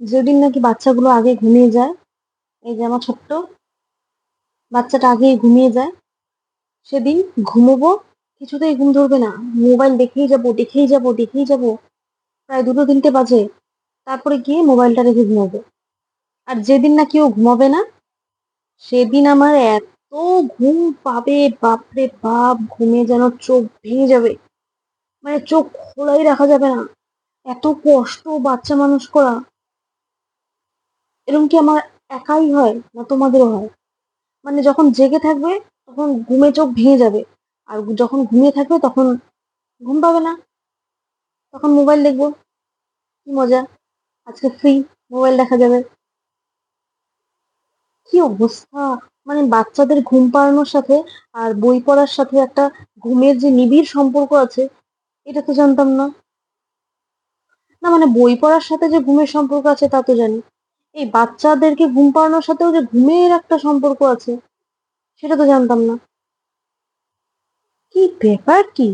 যেদিন নাকি বাচ্চাগুলো আগে ঘুমিয়ে যায়, এই যে আমার ছোট্ট বাচ্চাটা আগেই ঘুমিয়ে যায়, সেদিন ঘুমোবো, কিছুতেই ঘুম ধরবে না। মোবাইল দেখেই যাবো, দেখেই যাবো, দেখেই যাবো। প্রায় ২টো ৩টে বাজে। তারপরে গিয়ে মোবাইলটা রেখে ঘুমাবো। আর যেদিন নাকি ও ঘুমাবে না, সেদিন আমার এত ঘুম পাবে, বাপরে বাপ! ঘুমে যেন চোখ ভেঙে যাবে। মানে চোখ খোলাই রাখা যাবে না। এত কষ্ট বাচ্চা মানুষ করা। এরকম কি আমার একাই হয় না তোমাদেরও হয়? মানে যখন জেগে থাকবে তখন ঘুমে চোখ ভেঙে যাবে। আর যখন ঘুমিয়ে থাকবে তখন ঘুম পাবে না। তখন মোবাইল দেখবো। কি মজা! আজকে ফ্রি, মোবাইল দেখা যাবে। কি অবস্থা! মানে বাচ্চাদের ঘুম পাড়ানোর সাথে আর বই পড়ার সাথে একটা ঘুমের যে নিবিড় সম্পর্ক আছে, এটা তো জানতাম না। না মানে বই পড়ার সাথে যে ঘুমের সম্পর্ক আছে তা তো জানি। এই বাচ্চাদেরকে ঘুম পাড়ানোর সাথেও যে ঘুমের একটা সম্পর্ক আছে, সেটা তো জানতাম না। কি ব্যাপার কি?